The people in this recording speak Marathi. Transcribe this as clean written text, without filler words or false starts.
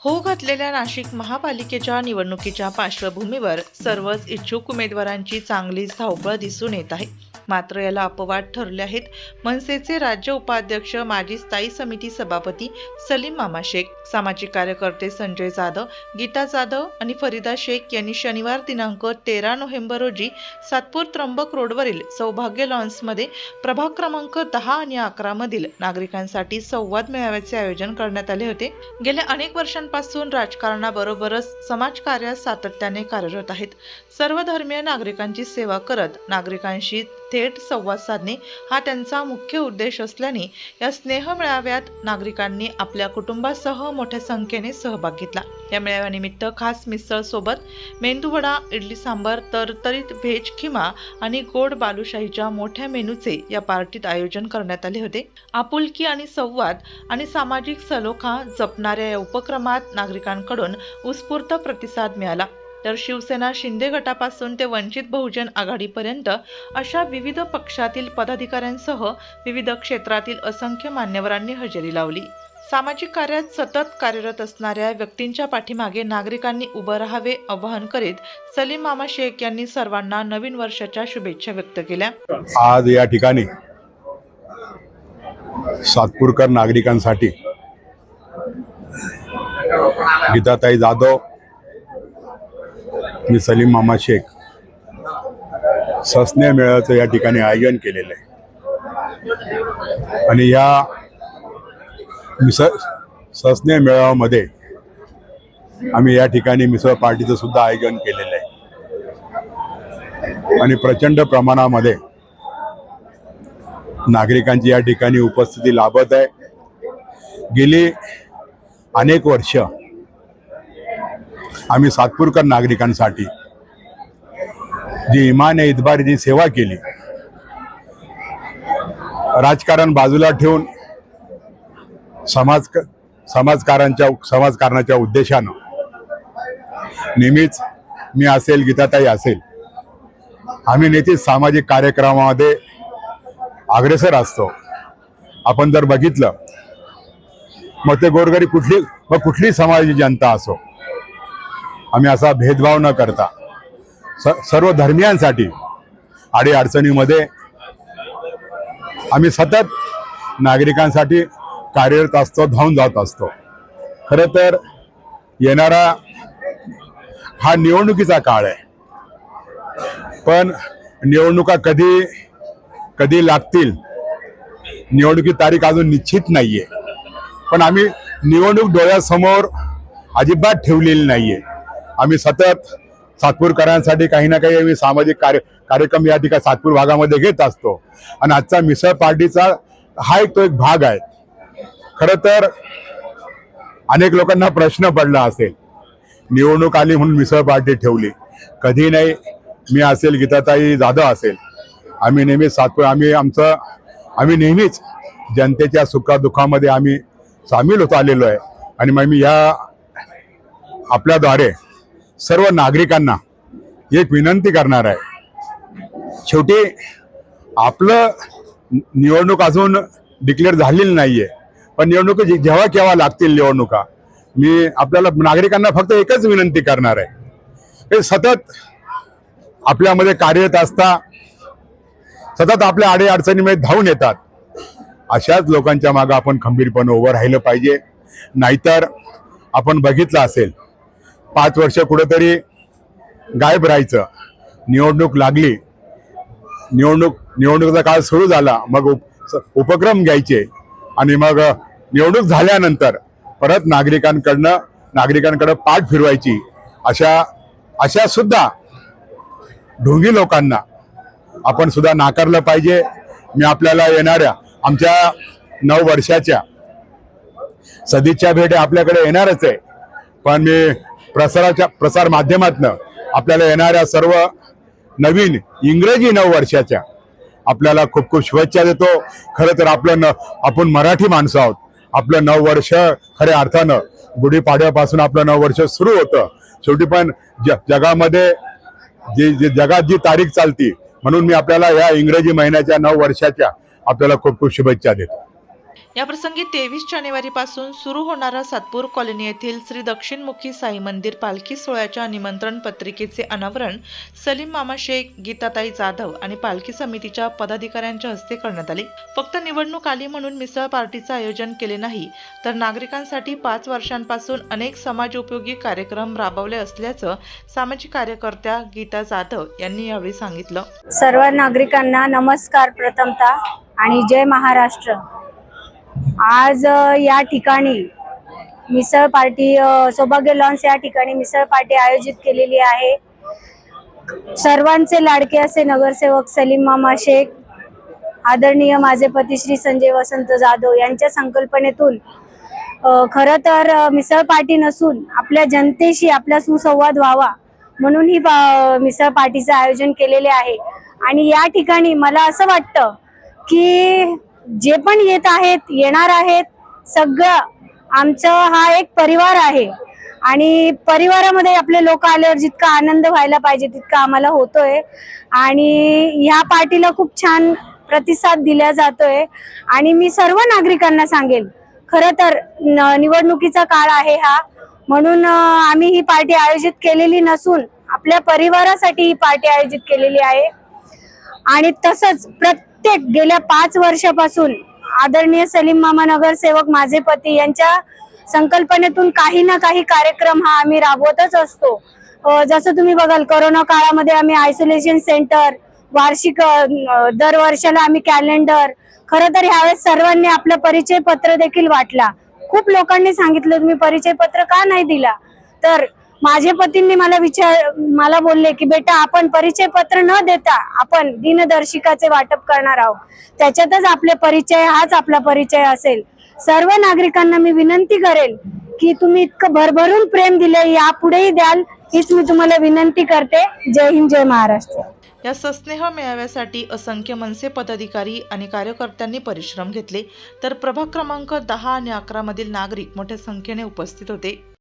होऊ घातलेल्या नाशिक महापालिकेच्या निवडणुकीच्या पार्श्वभूमीवर सर्वच इच्छुक उमेदवारांची चांगलीच धावपळ दिसून येत आहे. मात्र याला अपवाद ठरले आहेत मनसेचे राज्य उपाध्यक्ष, माजी स्थायी समिती सभापती सलीम मामा शेख, सामाजिक कार्यकर्ते संजय जाधव, गीता जाधव आणि फरीदा शेख यांनी शनिवार दिनांक 13 नोव्हेंबर रोजी सातपूर त्र्यंबक रोडवरील सौभाग्य लॉन्समध्ये प्रभाग क्रमांक 10 आणि 11 मधील नागरिकांसाठी संवाद मेळाव्याचे आयोजन करण्यात आले होते. गेल्या अनेक वर्षांपासून राजकारणाबरोबरच समाजकार्यात सातत्याने कार्यरत आहेत. सर्व धर्मीय नागरिकांची सेवा करत नागरिकांशी थेट संवाद साधणे हा त्यांचा मुख्य उद्देश असल्याने या स्नेह मेळाव्यात नागरिकांनी आपल्या कुटुंबासह मोठ्या संख्येने सहभाग घेतला. या मेळाव्यानिमित्त खास मिसळ सोबत मेंदूवडा, इडली सांबार, तरतरीत व्हेज खिमा आणि गोड बालुशाहीच्या मोठ्या मेनूचे या पार्टीत आयोजन करण्यात आले होते. आपुलकी आणि संवाद आणि सामाजिक सलोखा जपणाऱ्या या उपक्रमात नागरिकांकडून उत्स्फूर्त प्रतिसाद मिळाला. तर शिवसेना, शिंदे गटापासून ते वंचित बहुजन आघाडीपर्यंत अशा विविध पक्षातील पदाधिकाऱ्यांसह विविध क्षेत्रातील असंख्य मान्यवरांनी हजेरी लावली. सामाजिक कार्यात सतत कार्यरत असणाऱ्या व्यक्तींच्या पाठीमागे नागरिकांनी उभं राहावे आवाहन करीत सलीम मामा शेख यांनी सर्वांना नवीन वर्षाच्या शुभेच्छा व्यक्त केल्या. आज या ठिकाणी सातपूरकर नागरिकांसाठी गीताताई जाधव, मी सलीम मामा शेख सस्नेह मेळाव्याचं या ठिकाणी आयोजन केलेलं आहे. आणि या सस्नेह मेळाव्यामध्ये आम्ही या ठिकाणी मिसळ पार्टीचं सुद्धा आयोजन केलेलं आहे. आणि प्रचंड प्रमाणामध्ये नागरिकांची या ठिकाणी उपस्थिती लाभत आहे. गेली अनेक वर्ष आम्ही सातपूरकर नागरिकांसाठी जी इमान इतबारीची सेवा केली, राजकारण बाजूला ठेवून समाजकारणाच्या उद्देशानं नेहमीच मी असेल, गीताताई असेल, आम्ही नेहमीच सामाजिक कार्यक्रमामध्ये अग्रेसर असतो. आपण जर बघितलं मग ते गोरगरीब कुठली समाजाची जनता असो, आम्ही असा भेदभाव न करता सर्व धर्मियांसाठी अडीअडचणीमध्ये आम्ही सतत नागरिकांसाठी कार्यरत असतो, धावून जात असतो. खरं तर येणारा हा निवडणुकीचा काळ आहे, पण निवडणुका कधी लागतील, निवडणुकी तारीख अजून निश्चित नाहीये. पण आम्ही निवडणूक डोळ्यासमोर अजिबात ठेवलेली नाहीये. आम्ही सतत सातपूरकरांसाठी काही ना काही आम्ही सामाजिक कार्यक्रम या ठिकाणी सातपूर भागामध्ये घेत असतो. आणि आजचा मिसळ पार्टीचा हा तो एक भाग आहे. खरं तर अनेक लोकांना प्रश्न पडला असेल, निवडणूक आली म्हणून मिसळ पार्टी ठेवली. कधी नाही. मी असेल, गीताताई जाधव असेल, आम्ही नेहमीच आम्ही नेहमीच जनतेच्या सुखादुःखामध्ये आम्ही सामील होत आलेलो आहे. आणि मग मी या आपल्याद्वारे सर्व नागरिकांना एक विनंती करणार आहे. शेवटी आपलं निवडणूक अजून डिक्लेअर झालेली नाहीये, पण निवडणूक जेव्हा केव्हा लागतील निवडणुका, मी आपल्याला नागरिकांना फक्त एकच विनंती करणार आहे, हे सतत आपल्यामध्ये कार्यरत असता, सतत आपल्या अडीअडचणीमध्ये धावून येतात, अशाच लोकांच्या मागे आपण खंबीरपणे उभं राहिलं पाहिजे. नाहीतर आपण बघितलं असेल, 5 वर्ष कुठेतरी गायब राहायचं. निवडणूक लागली, निवडणुकीचा काळ सुरू झाला, मग उपक्रम घ्यायचे आणि मग निवडणूक झाल्यानंतर परत नागरिकांकडे पाठ फिरवायची. अशा सुद्धा ढोंगी लोकांना आपण सुद्धा नाकारलं पाहिजे. मी आपल्याला येणाऱ्या आमच्या 9 वर्षाच्या सदिच्छा भेट आपल्याकडे येणारच आहे, पण मी प्रसार माध्यमातून आपल्याला येणाऱ्या सर्व नवीन इंग्रजी 9 वर्षाच्या आपल्याला खूप खूप शुभेच्छा देतो. खरं तर आपण मराठी माणसं आहोत. आपलं 9 वर्ष खऱ्या अर्थानं गुढीपाडव्यापासून आपलं 9 वर्ष सुरू होतं. शेवटी पण जगामध्ये जगात जी तारीख चालती, म्हणून मी आपल्याला या इंग्रजी महिन्याच्या 9 वर्षाच्या आपल्याला खूप खूप शुभेच्छा देतो. याप्रसंगी 23 जानेवारीपासून सुरू होणारा सातपूर कॉलनी येथील श्री दक्षिणमुखी साई मंदिर पालखी सोहळ्याच्या निमंत्रण पत्रिकेचे अनावरण सलीम मामा शेख, गीताताई जाधव आणि पालखी समितीच्या पदाधिकाऱ्यांच्या हस्ते करण्यात आले. फक्त निवडणूक आली म्हणून मिसळ पार्टीचं आयोजन केले नाही, तर नागरिकांसाठी 5 वर्षांपासून अनेक समाजोपयोगी कार्यक्रम राबवले असल्याचं सामाजिक कार्यकर्त्या गीता जाधव यांनी यावेळी सांगितलं. सर्व नागरिकांना नमस्कार प्रथमतः आणि जय महाराष्ट्र. आज या ठिकाणी मिसळ पार्टी सौभाग्य लॉन्स या ठिकाणी मिसळ पार्टी आयोजित केलेली आहे. सर्वांचे लाडके असे नगरसेवक सलीम मामा शेख, आदरणीय माझे पती श्री संजय वसंत जाधव यांच्या संकल्पनेतून खरं तर मिसळ पार्टी नसून आपल्या जनतेशी आपला सुसंवाद व्हावा म्हणून ही मिसळ पार्टीचं आयोजन केलेले आहे. आणि या ठिकाणी मला असं वाटतं की जे पण येत आहेत, येणार आहेत, सगळं आमचं हा एक परिवार आहे आणि परिवारामध्ये आपले लोक आल्यावर जितका आनंद व्हायला पाहिजे तितका आम्हाला होतोय. आणि ह्या पार्टीला खूप छान प्रतिसाद दिला जातोय. आणि मी सर्व नागरिकांना सांगेल, खरं तर निवडणुकीचा काळ आहे हा, म्हणून आम्ही ही पार्टी आयोजित केलेली नसून आपल्या परिवारासाठी ही पार्टी आयोजित केलेली आहे. आणि तसंच गेल्या 5 वर्षापासून आदरणीय सलीम मामा नगरसेवक माझे पती यांच्या संकल्पनेतून काही ना काही कार्यक्रम हा आम्ही राबवतच असतो. जसं तुम्ही बघाल, कोरोना काळामध्ये आम्ही आयसोलेशन सेंटर, वार्षिक दर वर्षाला आम्ही कॅलेंडर, खरं तर ह्यावेळेस सर्वांनी आपलं परिचय पत्र देखील वाटला. खूप लोकांनी सांगितलं तुम्ही परिचय पत्र का नाही दिला, तर माझे पतींनी मला बोलले की बेटा, आपण परिचय पत्र न देता आपण दिनदर्शिकाचे वाटप करणार आहोत, त्याच्यातच आपले परिचय हाच आपला परिचय असेल. सर्व नागरिकांना मी विनंती करेल की तुम्ही इतकं भरभरून प्रेम दिले, यापुढेही द्याल, हीच मी तुम्हाला विनंती करते. जय हिंद, जय महाराष्ट्र. या सस्नेह मेळाव्यासाठी असंख्य मनसे पदाधिकारी आणि कार्यकर्त्यांनी परिश्रम घेतले, तर प्रभाग क्रमांक 10 आणि 11 मधील नागरिक मोठ्या संख्येने उपस्थित होते.